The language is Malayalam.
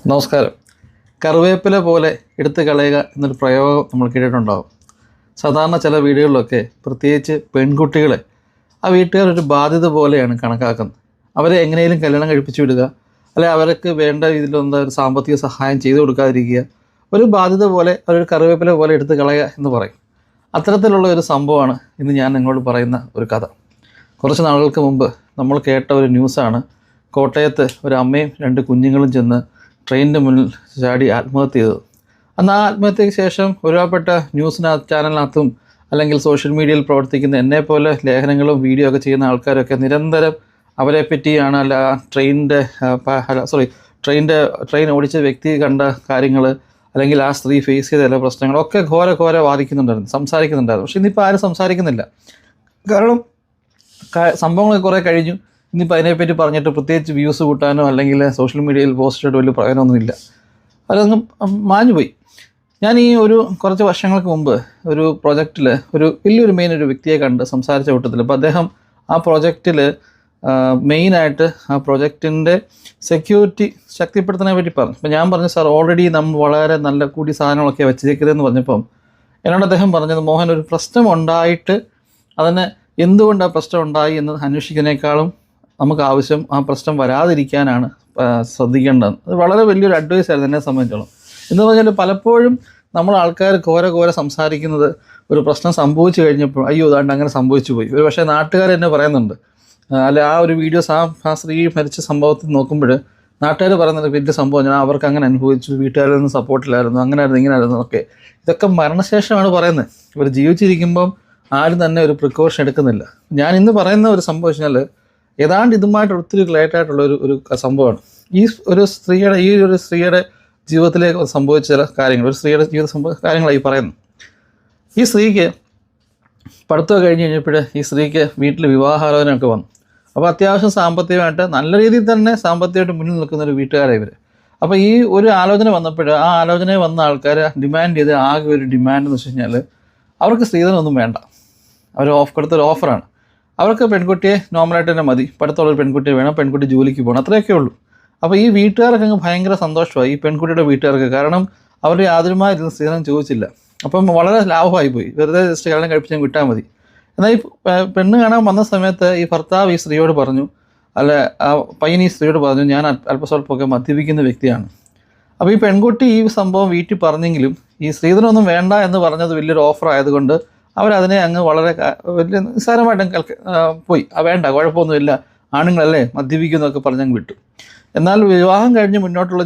നമസ്കാരം. കറിവേപ്പില പോലെ എടുത്ത് കളയുക എന്നൊരു പ്രയോഗം നമ്മൾ കേട്ടിട്ടുണ്ടാകും. സാധാരണ ചില വീടുകളിലൊക്കെ പ്രത്യേകിച്ച് പെൺകുട്ടികളെ ആ വീട്ടുകാരൊരു ബാധ്യത പോലെയാണ് കണക്കാക്കുന്നത്. അവരെ എങ്ങനെയും കല്യാണം കഴിപ്പിച്ചു വിടുക, അല്ലെങ്കിൽ അവർക്ക് വേണ്ട രീതിയിലൊന്നും ഒരു സാമ്പത്തിക സഹായം ചെയ്തു കൊടുക്കാതിരിക്കുക, ഒരു ബാധ്യത പോലെ ഒരു കറിവേപ്പില പോലെ എടുത്ത് കളയുക എന്ന് പറയും. അത്തരത്തിലുള്ള ഒരു സംഭവമാണ് ഇന്ന് ഞാൻ നിങ്ങളോട് പറയുന്ന ഒരു കഥ. കുറച്ച് നാളുകൾക്ക് മുമ്പ് നമ്മൾ കേട്ട ഒരു ന്യൂസാണ്. കോട്ടയത്ത് ഒരു അമ്മയും 2 കുഞ്ഞുങ്ങളും ചെന്ന് ട്രെയിനിൻ്റെ മുന്നിൽ ചാടി ആത്മഹത്യ ചെയ്തത്. അന്ന് ആ ആത്മഹത്യയ്ക്ക് ശേഷം ഒരുപാട് ചാനലിനകത്തും അല്ലെങ്കിൽ സോഷ്യൽ മീഡിയയിൽ പ്രവർത്തിക്കുന്ന എന്നെപ്പോലെ ലേഖനങ്ങളും വീഡിയോ ഒക്കെ ചെയ്യുന്ന ആൾക്കാരൊക്കെ നിരന്തരം അവരെ പറ്റിയാണ്, അല്ല ട്രെയിൻ ഓടിച്ച വ്യക്തി കണ്ട കാര്യങ്ങൾ, അല്ലെങ്കിൽ ആ സ്ത്രീ ഫേസ് ചെയ്ത എല്ലാ പ്രശ്നങ്ങളൊക്കെ ഘോര വാദിക്കുന്നുണ്ടായിരുന്നു, സംസാരിക്കുന്നുണ്ടായിരുന്നു. പക്ഷെ ഇന്നിപ്പോൾ ആരും സംസാരിക്കുന്നില്ല. കാരണം സംഭവങ്ങളൊക്കെ കുറേ കഴിഞ്ഞു. ഇന്നിപ്പോൾ അതിനെപ്പറ്റി പറഞ്ഞിട്ട് പ്രത്യേകിച്ച് വ്യൂസ് കൂട്ടാനോ അല്ലെങ്കിൽ സോഷ്യൽ മീഡിയയിൽ പോസ്റ്റ് ചെയ്തിട്ട് വലിയ പ്രയോജനമൊന്നുമില്ല. അതൊന്നും മാഞ്ഞുപോയി. ഞാൻ കുറച്ച് വർഷങ്ങൾക്ക് മുമ്പ് ഒരു പ്രൊജക്റ്റിൽ വലിയൊരു ഒരു വ്യക്തിയെ കണ്ട് സംസാരിച്ച കൂട്ടത്തിൽ, അപ്പോൾ അദ്ദേഹം ആ പ്രൊജക്റ്റിൽ മെയിനായിട്ട് ആ പ്രൊജക്റ്റിൻ്റെ സെക്യൂരിറ്റി ശക്തിപ്പെടുത്തുന്നതിനെ പറ്റി പറഞ്ഞു. അപ്പോൾ ഞാൻ പറഞ്ഞു, സാർ ഓൾറെഡി നമ്മൾ വളരെ നല്ല കൂടി സാധനങ്ങളൊക്കെ വെച്ചിരിക്കുന്നതെന്ന് പറഞ്ഞപ്പം എന്നോട് അദ്ദേഹം പറഞ്ഞത്, മോഹൻ, ഒരു പ്രശ്നം ഉണ്ടായിട്ട് അതിന് എന്തുകൊണ്ട് ആ പ്രശ്നം ഉണ്ടായി എന്നത് അന്വേഷിക്കുന്നതിനേക്കാളും നമുക്ക് ആവശ്യം ആ പ്രശ്നം വരാതിരിക്കാനാണ് ശ്രദ്ധിക്കേണ്ടത്. അത് വളരെ വലിയൊരു അഡ്വൈസ് ആയിരുന്നു എന്നെ സംബന്ധിച്ചോളം. എന്ന് പറഞ്ഞാൽ പലപ്പോഴും നമ്മൾ ആൾക്കാർ ഘോര സംസാരിക്കുന്നത് ഒരു പ്രശ്നം സംഭവിച്ചു കഴിഞ്ഞപ്പോൾ അയ്യോ അതാണ്ട് അങ്ങനെ സംഭവിച്ചു പോയി. ഒരു പക്ഷേ നാട്ടുകാർ എന്നെ പറയുന്നുണ്ട്, അല്ല ആ ഒരു വീഡിയോസ് ആ സ്ത്രീ മരിച്ച സംഭവത്തിൽ നോക്കുമ്പോൾ നാട്ടുകാർ പറയുന്നത് വലിയ സംഭവം, ഞാൻ അവർക്ക് അങ്ങനെ അനുഭവിച്ചു, വീട്ടുകാരൊന്നും സപ്പോർട്ടില്ലായിരുന്നു, അങ്ങനെയായിരുന്നു ഇങ്ങനെയായിരുന്നു ഒക്കെ. ഇതൊക്കെ മരണശേഷമാണ് പറയുന്നത്. ഇവർ ജീവിച്ചിരിക്കുമ്പം ആരും തന്നെ ഒരു പ്രിക്കോഷൻ എടുക്കുന്നില്ല. ഞാൻ ഇന്ന് പറയുന്ന ഒരു സംഭവം വെച്ചാൽ ഏതാണ്ട് ഇതുമായിട്ട് ഒത്തിരി റിലേറ്റ് ആയിട്ടുള്ള ഒരു സംഭവമാണ്. ഈ ഒരു സ്ത്രീയുടെ ജീവിതത്തിലേക്ക് സംഭവിച്ച ചില കാര്യങ്ങൾ, ഒരു സ്ത്രീയുടെ ജീവിത കാര്യങ്ങളായി പറയുന്നു. ഈ സ്ത്രീക്ക് പഠിത്തം കഴിഞ്ഞ് കഴിഞ്ഞപ്പോൾ ഈ സ്ത്രീക്ക് വീട്ടിൽ വിവാഹാലോചനയൊക്കെ വന്നു. അപ്പോൾ അത്യാവശ്യം സാമ്പത്തികമായിട്ട് നല്ല രീതിയിൽ തന്നെ സാമ്പത്തികമായിട്ട് മുന്നിൽ നിൽക്കുന്ന ഒരു വീട്ടുകാരാണ് ഇവർ. അപ്പോൾ ഈ ഒരു ആലോചന വന്നപ്പോൾ ആ ആലോചനയിൽ വന്ന ആൾക്കാർ ഡിമാൻഡ് ചെയ്ത് ആകെ ഒരു ഡിമാൻഡ് എന്ന് വെച്ച് കഴിഞ്ഞാൽ അവർക്ക് സ്ത്രീധനമൊന്നും വേണ്ട. അവർ കൊടുത്തൊരു ഓഫറാണ്. അവർക്ക് പെൺകുട്ടിയെ നോർമലായിട്ട് തന്നെ മതി, പഠിത്തമുള്ളൊരു പെൺകുട്ടിയെ വേണം, പെൺകുട്ടി ജോലിക്ക് പോകണം, അത്രയൊക്കെ ഉള്ളൂ. അപ്പോൾ ഈ വീട്ടുകാർക്ക് അങ്ങ് ഭയങ്കര സന്തോഷമായി, ഈ പെൺകുട്ടിയുടെ വീട്ടുകാർക്ക്. കാരണം അവർ യാതൊരുമായ ഇതിൽ സ്ത്രീധനം ചോദിച്ചില്ല. അപ്പം വളരെ ലാഭമായി പോയി, വെറുതെ ജസ്റ്റ് കല്യാണം കഴിപ്പിച്ചാൽ വിട്ടാൽ മതി. എന്നാൽ ഈ പെണ്ണ് കാണാൻ വന്ന സമയത്ത് ഈ ഭർത്താവ് ഈ സ്ത്രീയോട് പറഞ്ഞു, അല്ല ആ പയ്യൻ ഈ സ്ത്രീയോട് പറഞ്ഞു, ഞാൻ അല്പസ്വല്പമൊക്കെ മദ്യപിക്കുന്ന വ്യക്തിയാണ്. അപ്പോൾ ഈ പെൺകുട്ടി ഈ സംഭവം വീട്ടിൽ പറഞ്ഞെങ്കിലും ഈ സ്ത്രീധനമൊന്നും വേണ്ട എന്ന് പറഞ്ഞത് വലിയൊരു ഓഫർ ആയതുകൊണ്ട് അവരതിനെ അങ്ങ് വളരെ വലിയ നിസ്സാരമായിട്ട് പോയി. വേണ്ട, കുഴപ്പമൊന്നുമില്ല, ആണുങ്ങളല്ലേ മദ്യപിക്കുന്നതൊക്കെ പറഞ്ഞങ്ങ് വിട്ടു. എന്നാൽ വിവാഹം കഴിഞ്ഞ് മുന്നോട്ടുള്ള